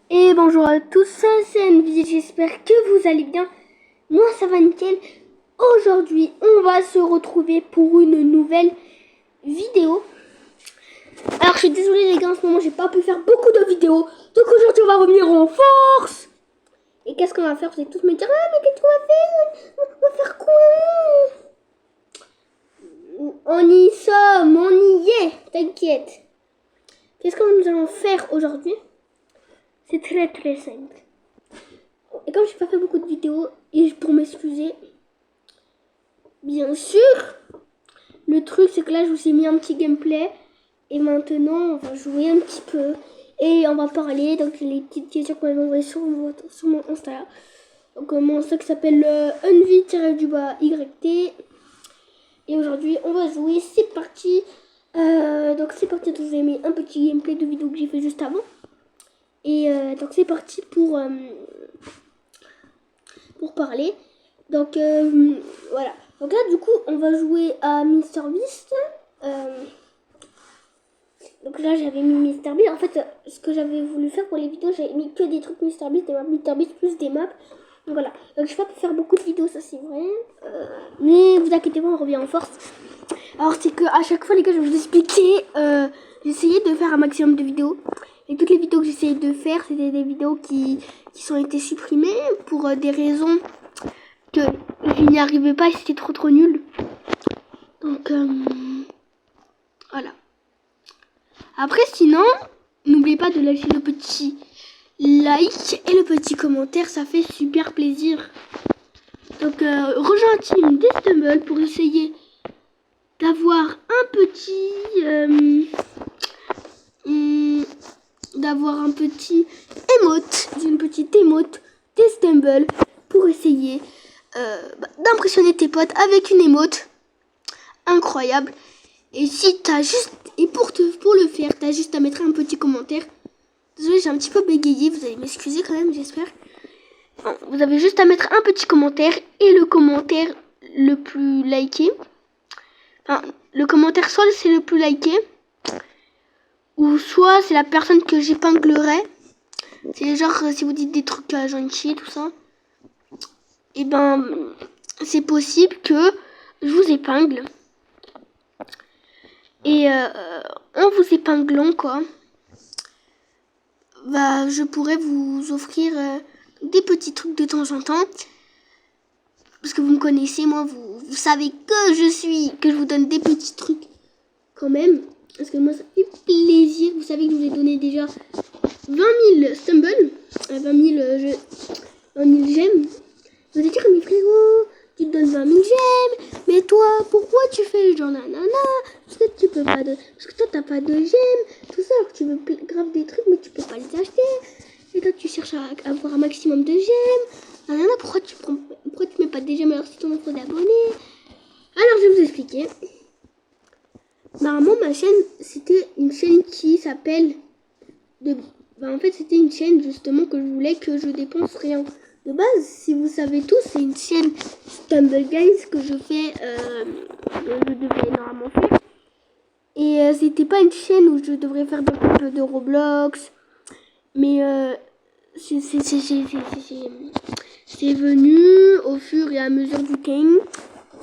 Et bonjour à tous, c'est Envy, j'espère que vous allez bien. Moi ça va nickel. Aujourd'hui on va se retrouver pour une nouvelle vidéo. Alors je suis désolée les gars, en ce moment j'ai pas pu faire beaucoup de vidéos. Donc aujourd'hui on va revenir en force. Et qu'est-ce qu'on va faire? Vous allez tous me dire, ah mais qu'est-ce qu'on va faire? On va faire quoi? On y sommes, on y est, t'inquiète. Qu'est-ce que nous allons faire aujourd'hui? C'est très simple. Et comme j'ai pas fait beaucoup de vidéos, et pour m'excuser, bien sûr, le truc c'est que là je vous ai mis un petit gameplay. Et maintenant on va jouer un petit peu. Et on va parler, donc les petites questions qu'on va envoyer sur mon Insta. Donc mon Insta qui s'appelle Envy-YT. Et aujourd'hui on va jouer, c'est parti. Donc c'est parti, donc je vous ai mis un petit gameplay de vidéo que j'ai fait juste avant. Et donc c'est parti pour parler. Donc voilà. Donc là du coup on va jouer à MrBeast. Donc là j'avais mis MrBeast. En fait ce que j'avais voulu faire pour les vidéos, j'avais mis que des trucs MrBeast, des maps MrBeast plus des maps. Donc voilà. Donc je vais pas faire beaucoup de vidéos, ça c'est vrai. Mais vous inquiétez pas, on revient en force. Alors c'est que à chaque fois les gars je vais vous expliquer. J'essayais de faire un maximum de vidéos. Et toutes les vidéos que j'essayais de faire, c'était des vidéos qui ont été supprimées pour des raisons que je n'y arrivais pas et c'était trop nul. Donc voilà. Après sinon, n'oubliez pas de lâcher le petit like et le petit commentaire, ça fait super plaisir. Donc rejoins un team d'Estumble pour essayer d'avoir un petit émote, une petite émote d'Estumble pour essayer d'impressionner tes potes avec une émote incroyable. Et si t'as juste, et pour le faire, t'as juste à mettre un petit commentaire. Désolé, j'ai un petit peu bégayé, vous allez m'excuser quand même, j'espère. Vous avez juste à mettre un petit commentaire et le commentaire le plus liké. Enfin, le commentaire soit c'est le plus liké, ou soit c'est la personne que j'épinglerai. C'est genre si vous dites des trucs gentils, tout ça. Et ben c'est possible que je vous épingle. Et en vous épinglant quoi, bah je pourrais vous offrir des petits trucs de temps en temps. Parce que vous me connaissez, moi vous savez que je vous donne des petits trucs quand même. Parce que moi ça fait plaisir. Vous savez que je vous ai donné déjà 20 000 stumbles, 20 000 j'aime. Vous allez dire, mais frérot, tu te donnes 20 000 j'aime, mais toi, pourquoi tu fais genre nanana? Parce que tu peux pas parce que toi t'as pas de j'aime, tout ça, alors que tu veux grave des trucs, mais tu peux pas les acheter. Et toi tu cherches à avoir un maximum de j'aime. Nanana, pourquoi tu mets pas des j'aime alors si ton offre d'abonnés? Alors je vais vous expliquer. Normalement ma chaîne, c'était une chaîne qui s'appelle en fait c'était une chaîne justement que je voulais que je dépense rien. De base, si vous savez tous, c'est une chaîne Stumble Guys que je fais, je devais normalement faire. Et c'était pas une chaîne où je devrais faire des coupes de Roblox. Mais c'est venu au fur et à mesure du temps.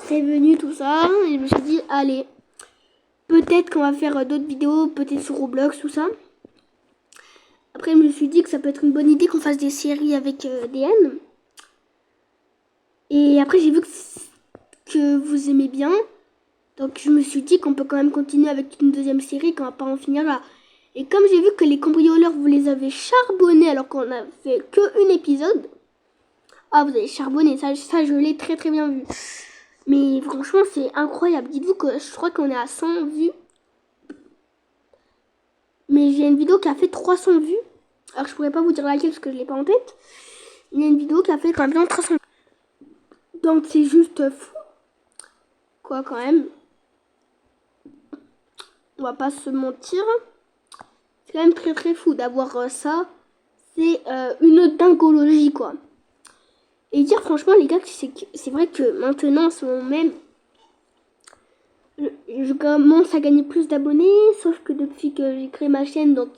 C'est venu tout ça. Et je me suis dit, allez, peut-être qu'on va faire d'autres vidéos, peut-être sur Roblox, tout ça. Après, je me suis dit que ça peut être une bonne idée qu'on fasse des séries avec DN. Et après, j'ai vu que vous aimez bien. Donc, je me suis dit qu'on peut quand même continuer avec une deuxième série, qu'on va pas en finir là. Et comme j'ai vu que les cambrioleurs, vous les avez charbonnés alors qu'on a fait qu'un épisode. Ah, vous avez charbonné, ça je l'ai très bien vu. Mais franchement, c'est incroyable. Dites-vous que je crois qu'on est à 100 vues. Mais j'ai une vidéo qui a fait 300 vues. Alors, je pourrais pas vous dire laquelle parce que je l'ai pas en tête. Il y a une vidéo qui a fait quand même 300 vues. Donc, c'est juste fou. Quoi, quand même. On va pas se mentir. C'est quand même très fou d'avoir ça. C'est une dingologie, quoi. Et dire franchement, les gars, c'est vrai que maintenant, en ce moment même, je commence à gagner plus d'abonnés. Sauf que depuis que j'ai créé ma chaîne, donc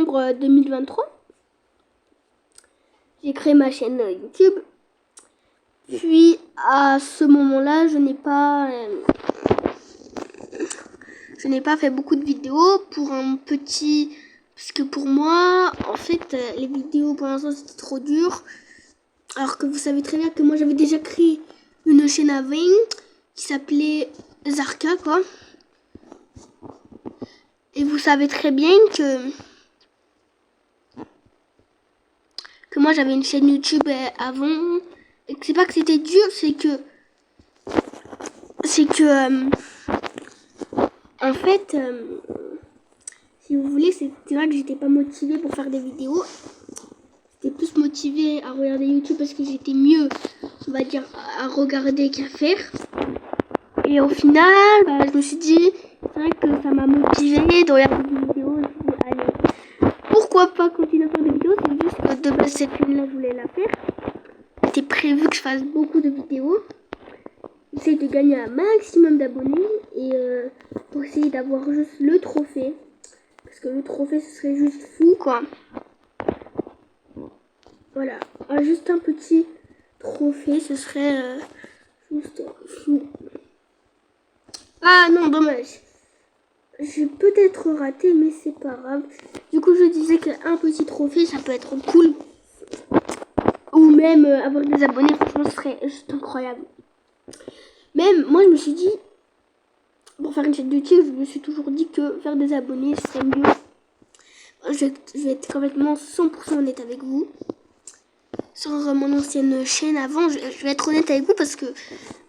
septembre 2023. J'ai créé ma chaîne YouTube. Puis à ce moment-là, je n'ai pas fait beaucoup de vidéos pour un petit... Parce que pour moi, en fait, les vidéos pour l'instant c'était trop dur. Alors que vous savez très bien que moi j'avais déjà créé une chaîne avant qui s'appelait Zarka, quoi. Et vous savez très bien que moi j'avais une chaîne YouTube avant. Et que c'est pas que c'était dur, c'est que en fait, si vous voulez, c'est vrai que j'étais pas motivée pour faire des vidéos. J'étais plus motivée à regarder YouTube parce que j'étais mieux, on va dire, à regarder qu'à faire. Et au final, je me suis dit, c'est vrai que ça m'a motivée de regarder des vidéos. Je me suis dit, allez, pourquoi pas continuer à faire des vidéos? C'est juste que de base, cette chaîne-là, je voulais la faire. C'était prévu que je fasse beaucoup de vidéos. J'essaie de gagner un maximum d'abonnés et pour essayer d'avoir juste le trophée. Parce que le trophée, ce serait juste fou, quoi. Voilà, juste un petit trophée, ce serait juste fou. Ah non, dommage. J'ai peut-être raté, mais c'est pas grave. Du coup, je disais qu'un petit trophée, ça peut être cool. Ou même avoir des abonnés, franchement, ce serait juste incroyable. Même, moi, je me suis dit, pour faire une chaîne YouTube, je me suis toujours dit que faire des abonnés, ce serait mieux. Je vais être complètement 100% honnête avec vous. Sur mon ancienne chaîne avant, je vais être honnête avec vous parce que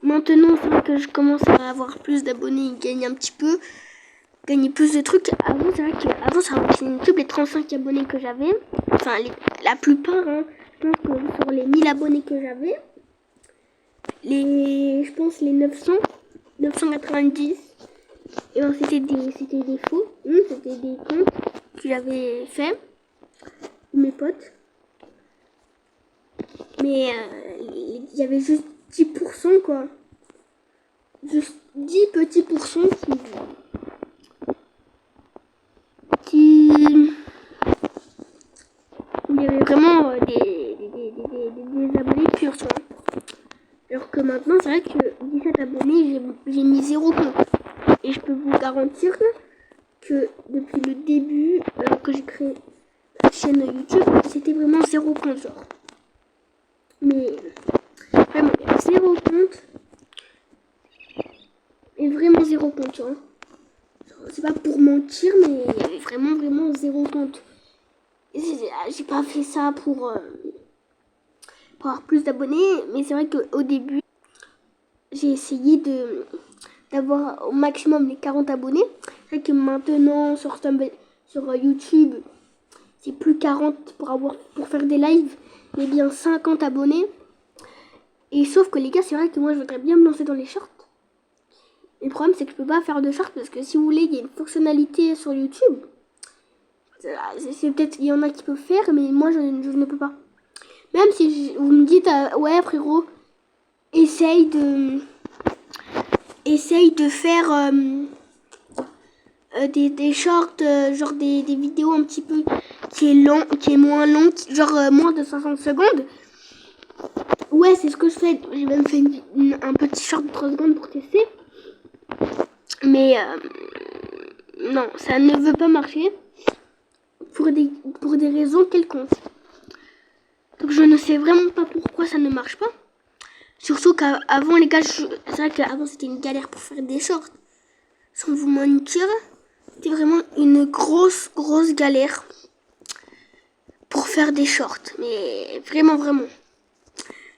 maintenant, c'est vrai que je commence à avoir plus d'abonnés, gagner un petit peu, gagner plus de trucs. Avant, c'est vrai qu'avant, sur ma chaîne YouTube, les 35 abonnés que j'avais, enfin, la plupart, hein, je pense que sur les 1000 abonnés que j'avais, je pense les 990, et ben, c'était des faux, c'était des comptes que j'avais fait, mes potes. Mais il y avait juste 10%, quoi. Juste 10 petits pourcents qui... où il y avait vraiment des abonnés purs, tu vois. Alors que maintenant, c'est vrai que 17 abonnés, j'ai mis 0 compte. Et je peux vous garantir que depuis le début que j'ai créé la chaîne YouTube, c'était vraiment 0 compte, genre. Mais vraiment, 0 compte. Et vraiment 0 compte, tu vois. C'est pas pour mentir, mais il y avait vraiment 0 compte. J'ai pas fait ça pour avoir plus d'abonnés, mais c'est vrai qu'au début, j'ai essayé d'avoir au maximum les 40 abonnés. C'est vrai que maintenant, sur YouTube, c'est plus 40 pour faire des lives, mais bien 50 abonnés. Et sauf que les gars, c'est vrai que moi, je voudrais bien me lancer dans les shorts. Le problème, c'est que je peux pas faire de shorts parce que si vous voulez, il y a une fonctionnalité sur YouTube. C'est peut-être, il y en a qui peuvent faire, mais moi, je ne peux pas. Même si vous me dites, ouais, frérot, essaye de faire des shorts, genre des vidéos un petit peu qui est moins long, genre moins de 60 secondes. Ouais, c'est ce que je fais. J'ai même fait un petit short de 3 secondes pour tester. Mais non, ça ne veut pas marcher pour des raisons quelconques. Donc je ne sais vraiment pas pourquoi ça ne marche pas. Surtout qu'avant, les gars, c'est vrai qu'avant c'était une galère pour faire des shorts. Sans vous mentir, c'était vraiment une grosse galère pour faire des shorts. Mais vraiment.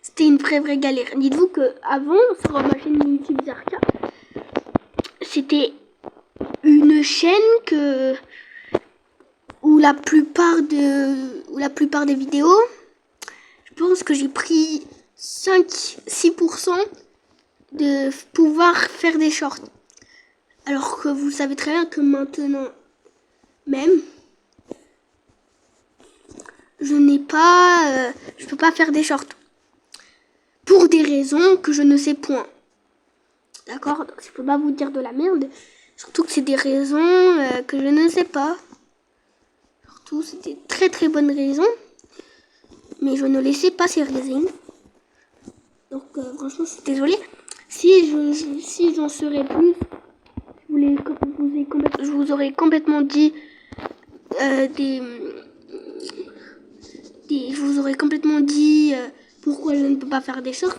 C'était une vraie galère. Dites-vous que avant, sur ma chaîne YouTube Zarka, c'était une chaîne où la plupart des vidéos, je pense que j'ai pris 5-6% de pouvoir faire des shorts. Alors que vous savez très bien que maintenant même, je peux pas faire des shorts. Pour des raisons que je ne sais point. D'accord? Donc je peux pas vous dire de la merde. Surtout que c'est des raisons que je ne sais pas. tout. C'était très très bonnes raisons. Mais je ne laissais pas ces raisins. Donc franchement, je suis désolée. Si j'en serais plus, je vous aurais complètement dit je vous aurais complètement dit pourquoi je ne peux pas faire des shorts.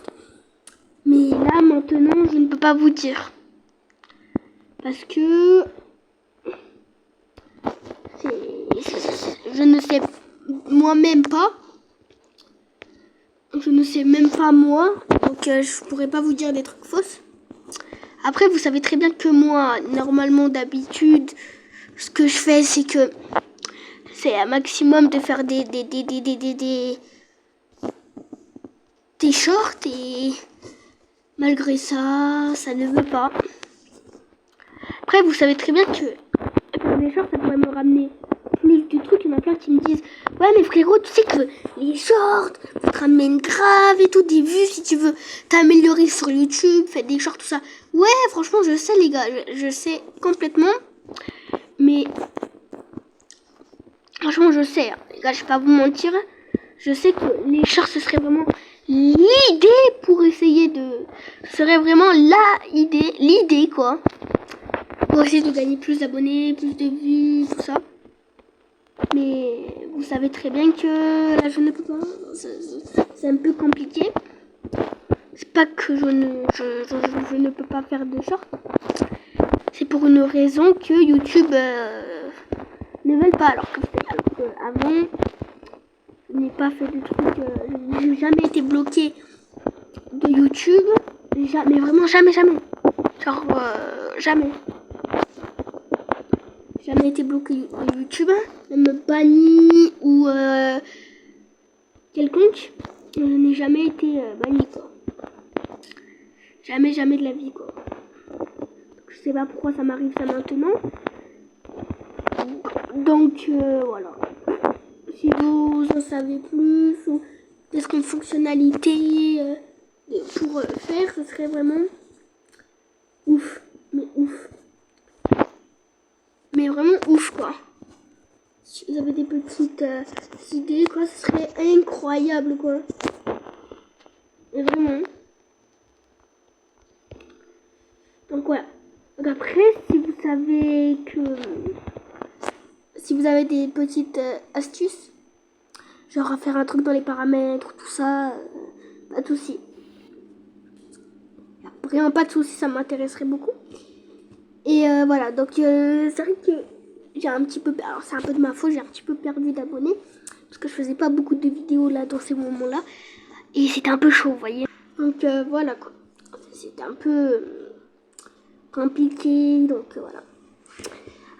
Mais là, maintenant, je ne peux pas vous dire. Parce que je ne sais moi-même pas. Je ne sais même pas moi. Donc, je pourrais pas vous dire des trucs fausses. Après, vous savez très bien que moi, normalement, d'habitude, ce que je fais, c'est que c'est un maximum de faire des shorts et malgré ça, ça ne veut pas. Après, vous savez très bien que faire des shorts, ça pourrait me ramener plus du truc. Il y en a plein qui me disent ouais, mais frérot, tu sais que les shorts, ça te ramène grave et tout, des vues si tu veux t'améliorer sur YouTube, faire des shorts, tout ça. Ouais, franchement, je sais, les gars, je sais complètement. Mais franchement, je sais, hein, les gars, je vais pas vous mentir. Je sais que les shorts, ce serait vraiment l'idée pour essayer de. Ce serait vraiment l'idée quoi. Pour essayer de gagner plus d'abonnés, plus de vues, tout ça. Mais vous savez très bien que là je ne peux pas. C'est un peu compliqué. C'est pas que je ne peux pas faire de shorts. C'est pour une raison que YouTube ne veulent pas. Alors que avant, je n'ai pas fait de trucs. Je n'ai jamais été bloqué de YouTube. Mais vraiment jamais. Genre jamais. Jamais été bloqué de YouTube, même banni ou quelconque. Je n'ai jamais été banni quoi. Jamais de la vie quoi. Je sais pas pourquoi ça m'arrive ça maintenant. Donc voilà. Si vous en savez plus ou qu'est-ce qu'une fonctionnalité pour faire, ce serait vraiment ouf. Mais ouf. Mais vraiment ouf quoi. Si vous avez des petites idées quoi, ce serait incroyable quoi. Mais vraiment. Donc voilà. Donc après, si vous avez des petites astuces, genre à faire un truc dans les paramètres, tout ça, pas de soucis. Vraiment pas de soucis, ça m'intéresserait beaucoup. Et voilà, donc c'est vrai que j'ai un petit peu, alors c'est un peu de ma faute, j'ai un petit peu perdu d'abonnés parce que je faisais pas beaucoup de vidéos là dans ces moments-là et c'était un peu chaud, vous voyez. Donc voilà quoi, c'était un peu compliqué, donc voilà.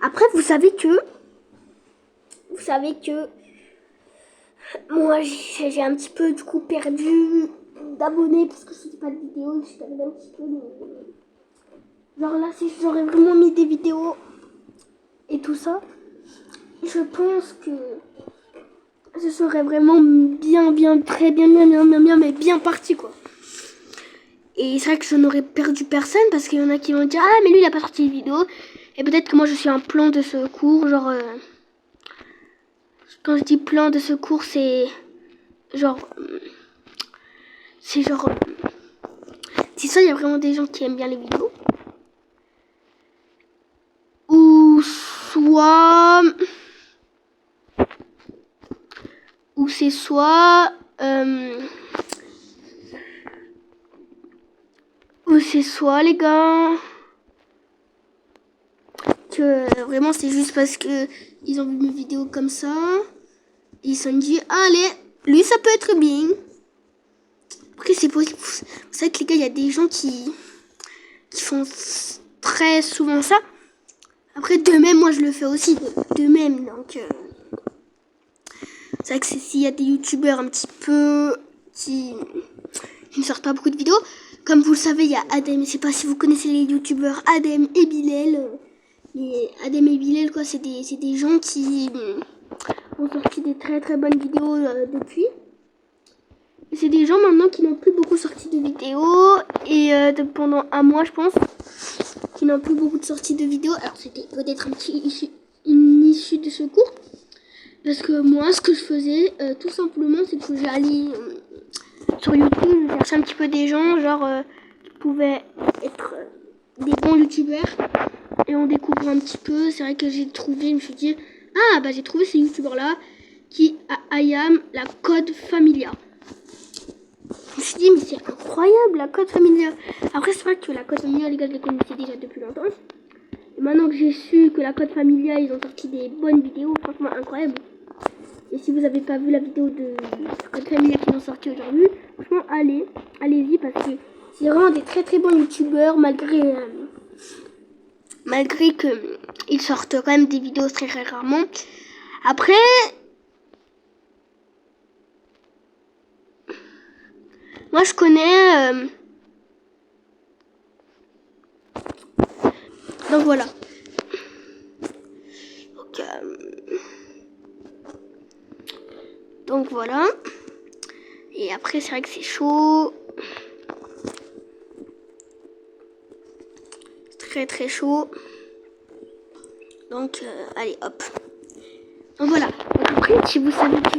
Après vous savez que moi j'ai un petit peu du coup perdu d'abonnés parce que je faisais pas de vidéos, je suis perdu un petit peu. Genre là, si j'aurais vraiment mis des vidéos et tout ça, je pense que ce serait vraiment très bien, mais bien parti quoi. Et c'est vrai que je n'aurais perdu personne parce qu'il y en a qui vont dire ah mais lui il a pas sorti de vidéo. Et peut-être que moi je suis un plan de secours, genre quand je dis plan de secours c'est genre c'est ça, il y a vraiment des gens qui aiment bien les vidéos. Ou c'est soit les gars que vraiment c'est juste parce que ils ont vu mes vidéos comme ça et ils se sont dit allez lui ça peut être bien. Après c'est possible, vous savez que les gars il y a des gens qui font très souvent ça. Après de même moi je le fais aussi de même donc c'est vrai que s'il y a des youtubeurs un petit peu qui ne sortent pas beaucoup de vidéos, comme vous le savez, il y a Adem, je sais pas si vous connaissez les youtubeurs Adem et Bilal. Mais Adem et Bilal, quoi, c'est des gens qui ont sorti des très très bonnes vidéos depuis. Et c'est des gens maintenant qui n'ont plus beaucoup sorti de vidéos. Et pendant un mois, je pense, qui n'ont plus beaucoup de sorties de vidéos. Alors c'était peut-être une issue de secours. Parce que moi, ce que je faisais, tout simplement, c'est que j'allais sur YouTube chercher un petit peu des gens, genre, qui pouvaient être des bons youtubeurs. Et on découvre un petit peu. C'est vrai que j'ai trouvé, je me suis dit, ah, bah j'ai trouvé ces youtubeurs-là qui a IAM la Code Familia. Je me suis dit, mais c'est incroyable, la Code Familia. Après, c'est vrai que la Code Familia, les gars, je les connaissais déjà depuis longtemps. Et maintenant que j'ai su que la Code Familia, ils ont sorti des bonnes vidéos, franchement incroyable. Et si vous n'avez pas vu la vidéo de Code Familia qu'ils ont sorti aujourd'hui, franchement, allez-y parce que c'est vraiment des très très bons youtubeurs malgré que ils sortent quand même des vidéos très très rarement. Après, moi je connais. Donc voilà. Donc voilà. Et après, c'est vrai que c'est chaud. Très très chaud. Donc, allez, hop. Donc voilà. Donc, après, si vous savez que...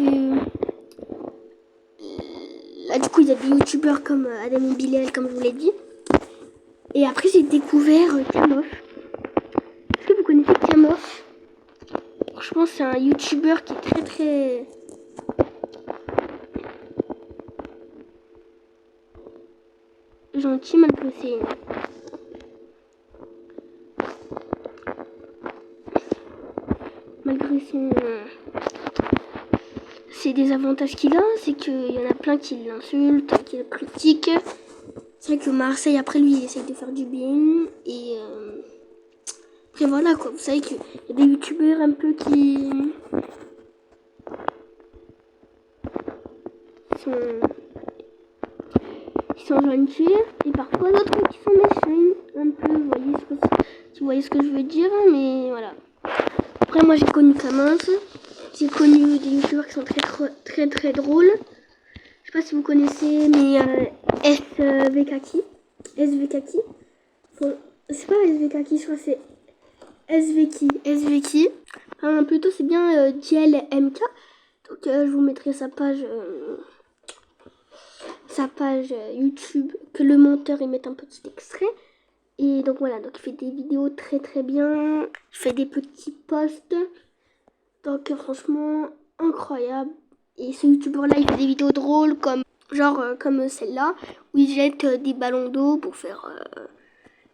là, du coup, il y a des youtubeurs comme Adam et Bilal, comme je vous l'ai dit. Et après, j'ai découvert Tiamof. Est-ce que vous connaissez Tiamof? Franchement, c'est un youtubeur qui est très très... gentil, malgré ses... malgré ses désavantages qu'il a, c'est qu'il y en a plein qui l'insultent, qui le critiquent. C'est vrai que Marseille, après lui, il essaye de faire du bien. Et après voilà quoi, vous savez qu'il y a des youtubeurs un peu qui sont gentils et parfois d'autres qui sont méchants un peu, vous voyez ce que je veux dire, mais voilà. Après moi j'ai connu Kamins, j'ai connu des youtubeurs qui sont très drôles. Je sais pas si vous connaissez, mais SVKaki. C'est pas SVKaki, je crois que c'est SVKI. Plutôt c'est bien JLMK. Donc je vous mettrai sa page YouTube, que le monteur il mette un petit extrait. Et donc voilà, donc il fait des vidéos très bien. Il fait des petits posts. Donc franchement incroyable. Et ce youtubeur là il fait des vidéos drôles comme comme celle-là où il jette des ballons d'eau pour faire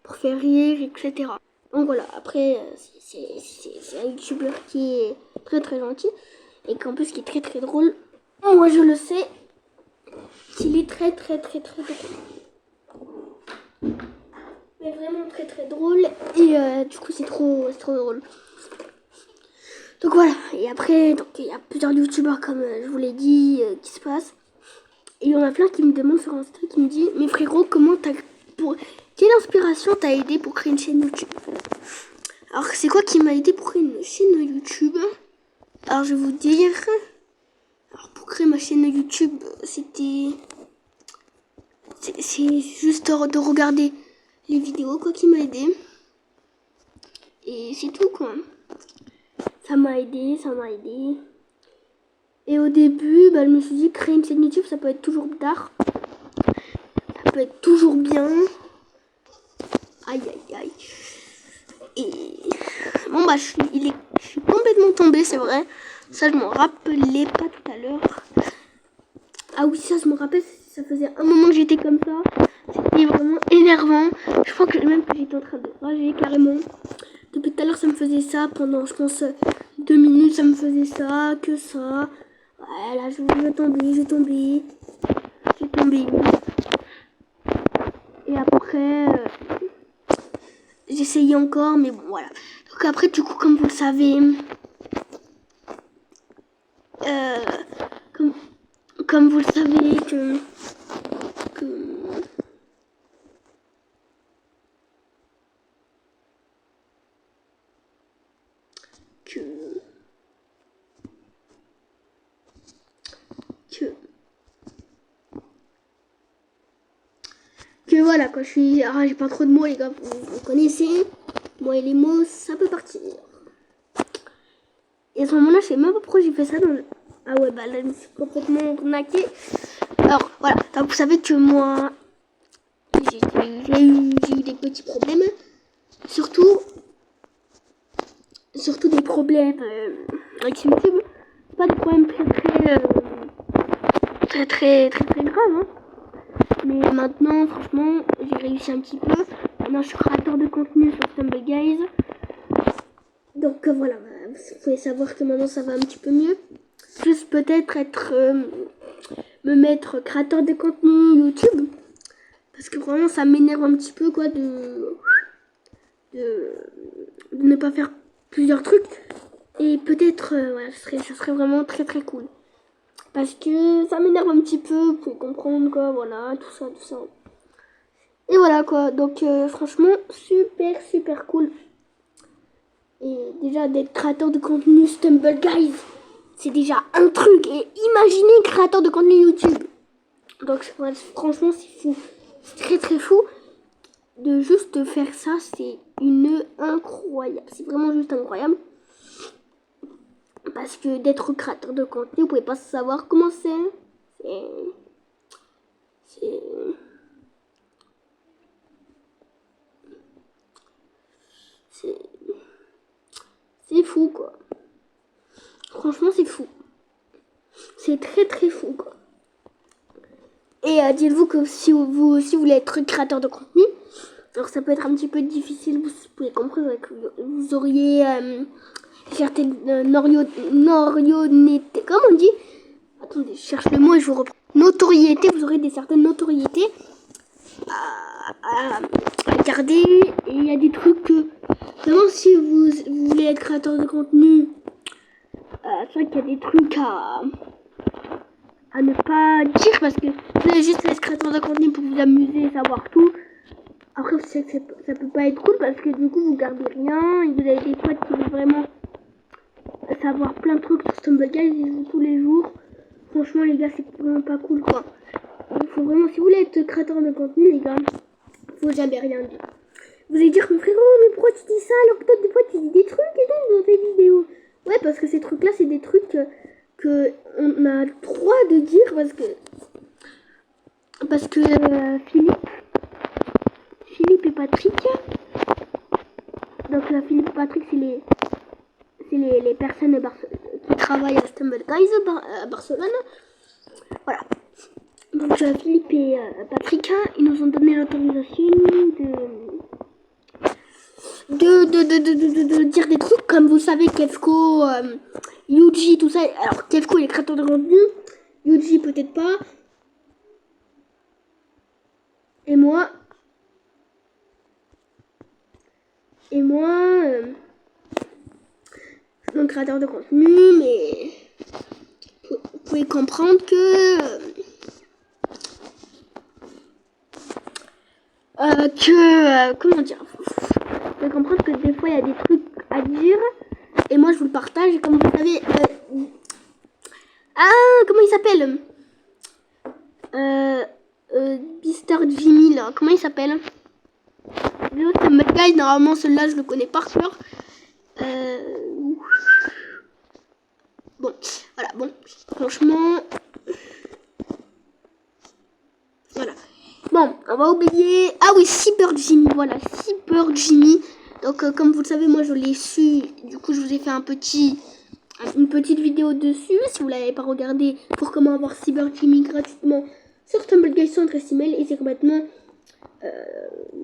rire, etc. Donc voilà, après c'est un youtubeur qui est très gentil et qu'en plus qui est très drôle. Moi je le sais qu'il est très drôle. Mais vraiment très drôle et du coup c'est trop drôle. Donc voilà, et après donc il y a plusieurs youtubeurs comme je vous l'ai dit qui se passent. Et il y en a plein qui me demandent sur Insta, qui me disent mais frérot, quelle inspiration t'a aidé pour créer une chaîne YouTube? Alors c'est quoi qui m'a aidé pour créer une chaîne YouTube? Alors je vais vous dire. Alors pour créer ma chaîne YouTube, c'est juste de regarder les vidéos quoi qui m'a aidé. Et c'est tout quoi. Ça m'a aidé. Et au début, je me suis dit créer une chaîne YouTube, ça peut être toujours d'art. Ça peut être toujours bien. Aïe. Et bon je suis complètement tombée, c'est vrai. Ça je m'en rappelais pas tout à l'heure. Ah oui, ça je me rappelle, ça faisait un moment que j'étais comme ça. C'était vraiment énervant. Je crois que même que j'étais en train de rager carrément. Depuis tout à l'heure ça me faisait ça. Pendant je pense 2 minutes ça me faisait ça, que ça. Voilà, je vais tomber. J'ai tombé. Et après j'essayais encore, mais bon voilà. Donc après du coup comme vous le savez, comme vous le savez que voilà quoi, j'ai pas trop de mots les gars, vous connaissez. Moi et les mots, ça peut partir. Et à ce moment-là, je sais même pas pourquoi j'ai fait ça. Ah ouais, bah là, je suis complètement arnaquée. Alors, voilà. Donc, vous savez que moi, j'ai eu des petits problèmes. Surtout des problèmes avec YouTube. Pas des problèmes très graves. Hein. Mais maintenant, franchement, j'ai réussi un petit peu. Maintenant, je suis créateur de contenu sur Stumble Guys. Donc voilà, vous pouvez savoir que maintenant ça va un petit peu mieux. Juste peut-être me mettre créateur de contenu YouTube. Parce que vraiment ça m'énerve un petit peu quoi de ne pas faire plusieurs trucs. Et peut-être voilà, ça serait vraiment très cool. Parce que ça m'énerve un petit peu, vous pouvez comprendre quoi, voilà, tout ça. Et voilà quoi, donc franchement super cool. Et déjà d'être créateur de contenu Stumble Guys, c'est déjà un truc. Et imaginez créateur de contenu YouTube. Donc franchement c'est fou. C'est très fou. De juste faire ça, c'est incroyable. C'est vraiment juste incroyable. Parce que d'être créateur de contenu, vous pouvez pas savoir comment c'est. C'est fou quoi. Franchement c'est fou. C'est très fou quoi. Et dites-vous que si vous aussi voulez être créateur de contenu, alors ça peut être un petit peu difficile, vous pouvez comprendre que vous auriez certaines notoriété, comment on dit? Attendez, je cherche le mot et je vous reprends. Notoriété, vous aurez certaines notoriétés à garder. Et il y a des trucs que, vraiment si vous voulez être créateur de contenu, c'est vrai qu'il y a des trucs à ne pas dire parce que vous allez juste être créateur de contenu pour vous amuser et savoir tout. Après, je sais que ça peut pas être cool parce que du coup, vous gardez rien et vous avez des potes qui veulent vraiment savoir plein de trucs sur Stumble Guys, ils jouent tous les jours. Franchement, les gars, c'est vraiment pas cool quoi. Il faut vraiment, si vous voulez être créateur de contenu, les gars, faut jamais rien dire. Vous allez dire, mais frérot, mais pourquoi tu dis ça alors que toi, des fois, tu dis des trucs et tout dans tes vidéos. Ouais, parce que ces trucs-là, c'est des trucs que on a le droit de dire parce que Philippe et Patrick, donc Philippe et Patrick, c'est les personnes qui travaillent à Stumble Guys à Barcelone. Voilà. Donc Philippe et Patrick, ils nous ont donné l'autorisation de dire des trucs comme vous savez Kefko, Yuji, tout ça. Alors Kefko il est créateur de contenu, Yuji peut-être pas. Et moi, je suis un créateur de contenu, mais vous pouvez comprendre que comment dire, vous pouvez comprendre que des fois il y a des trucs à dire et moi je vous le partage et comme vous savez comment il s'appelle Mr. Jimmy là, comment il s'appelle? Stumble Guys, normalement celui-là je le connais par cœur. Bon, voilà, bon, franchement, voilà. Bon, on va oublier. Ah oui, Cyber Jimmy, voilà, Cyber Jimmy. Donc, comme vous le savez, moi je l'ai su. Du coup, je vous ai fait une petite vidéo dessus. Si vous l'avez pas regardé, pour comment avoir Cyber Jimmy gratuitement sur Stumble Guys sans adresse email. Et c'est complètement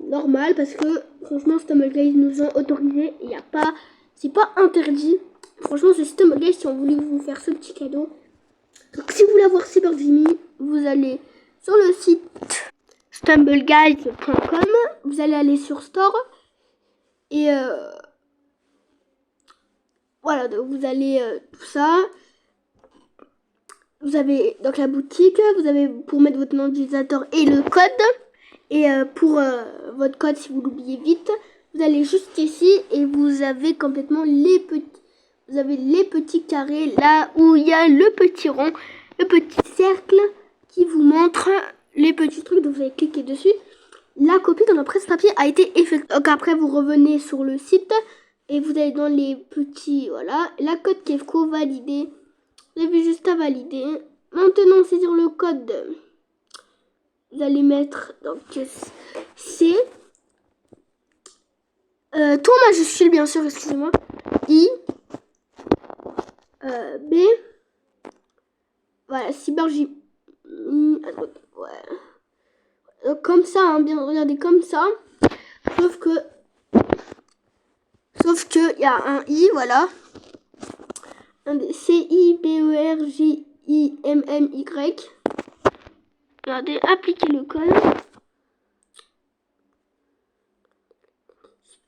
normal parce que franchement, Stumble Guys nous ont autorisé. Il y a pas, c'est pas interdit. Franchement, c'est Stumble Guys qui ont voulu vous faire ce petit cadeau. Donc, si vous voulez avoir Cyber Jimmy, vous allez sur le site stumbleguys.com, vous allez aller sur Store et voilà, donc vous allez tout ça. Vous avez donc la boutique, vous avez pour mettre votre nom d'utilisateur et le code. Et pour votre code, si vous l'oubliez vite, vous allez juste ici et vous avez complètement les petits carrés là où il y a le petit rond, le petit cercle qui vous montre les petits trucs. Donc vous allez cliquer dessus. La copie dans le presse-papier a été effectuée. Donc après vous revenez sur le site Et vous allez dans les petits, voilà, la code Kefco, valider. Vous avez juste à valider. Maintenant, saisir le code. Vous allez mettre, donc, C. Tout en majuscule, bien sûr, excusez-moi. I. B. Voilà, cyberj. Ouais. Comme ça, hein, bien, regardez, comme ça. Sauf que il y a un I, voilà. CIBERJIMMY. Regardez, appliquez le code.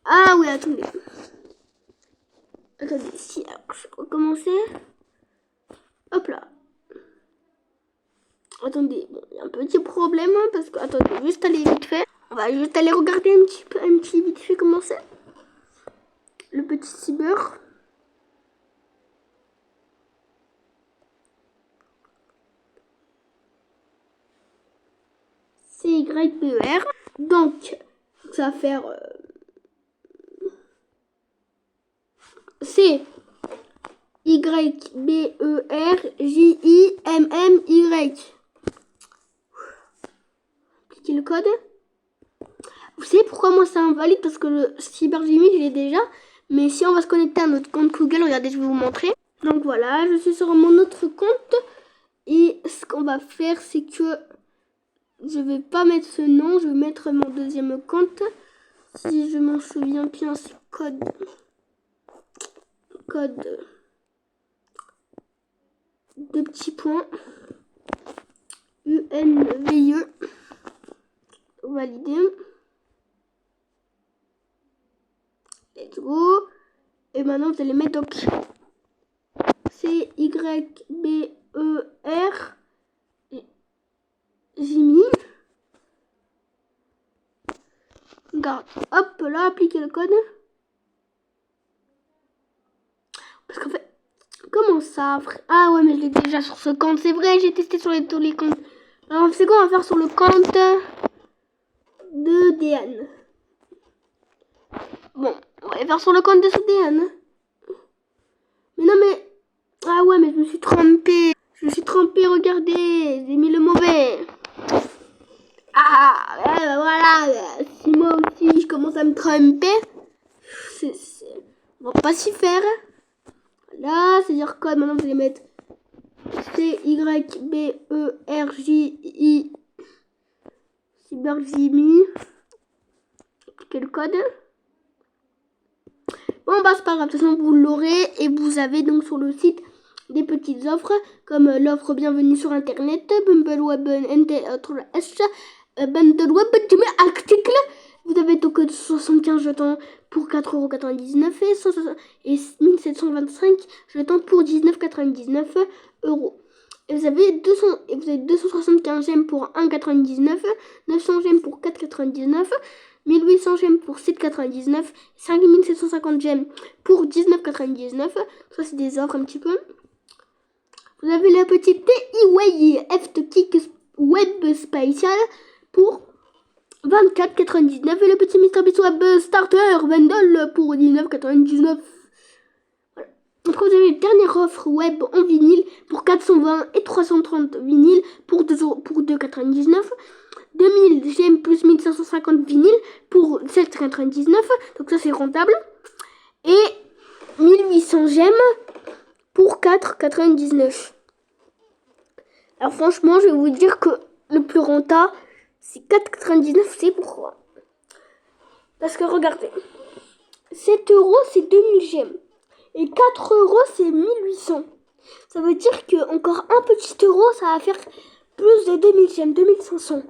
Ah oui, attendez. Attendez, si, alors je vais recommencer. Hop là. Attendez, bon, il y a un petit problème, hein, parce que, attendez, juste aller vite fait. On va juste aller regarder un petit vite fait comment c'est. Le petit cyber. CYBER. Donc, ça va faire C YBERJIMMY. Cliquez le code. Vous savez pourquoi moi c'est invalide? Parce que le CyberJimmy je l'ai déjà. Mais si on va se connecter à notre compte Google, regardez, je vais vous montrer. Donc voilà, je suis sur mon autre compte. Et ce qu'on va faire, c'est que je vais pas mettre ce nom, je vais mettre mon deuxième compte. Si je m'en souviens bien, c'est code. Deux petits points. UNVIE. Valider. Let's go. Et maintenant vous allez mettre donc CYBER Jimmy. Regarde, hop là, appliquez le code. Parce qu'en fait, comment ça? Ah ouais, mais je l'ai déjà sur ce compte, c'est vrai, j'ai testé sur tous les comptes. Alors c'est quoi, on va faire sur le compte de Diane. Bon, on va faire sur le compte de Diane. Mais non mais... Ah ouais, mais je me suis trompée. Regardez, j'ai mis le mauvais. Ah, voilà, si moi aussi je commence à me tromper, on va pas s'y faire. Là, c'est-à-dire code, maintenant vous allez mettre CYBERJI CyberJimmy. Cliquez le code. Bon bah c'est pas grave, de toute façon vous l'aurez et vous avez donc sur le site des petites offres comme l'offre bienvenue sur internet, Bumble Web, Bundle Web, article. Vous avez donc 75 jetons pour 4,99 € et 1725 jetons pour 19,99 €. Et vous avez 275 gemmes pour 1,99 €, 900 gemmes pour 4,99 €, 1800 gemmes pour 7,99 €, 5750 gemmes pour 19,99 €. Ça c'est des offres un petit peu. Vous avez la petite TIWay F-Kick Web Spatial pour 24,99 € et le petit MrBeast Web Starter Bundle pour 19,99 €. Voilà. Après vous avez une dernière offre web en vinyle pour 420 et 330 vinyles pour 2,99 €. 2000 gemmes plus 1550 vinyles pour 7,99 €. Donc ça c'est rentable. Et 1800 gemmes pour 4,99 €. Alors franchement, je vais vous dire que le plus rentable, c'est 4,99 €. C'est pourquoi? Parce que regardez, 7 € c'est 2000 gemmes. Et 4 € c'est 1800. Ça veut dire que encore un petit euro, ça va faire plus de 2000 gemmes, 2500.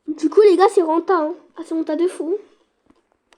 Du coup les gars, c'est rentable. Hein. Ah, c'est rentable de fou.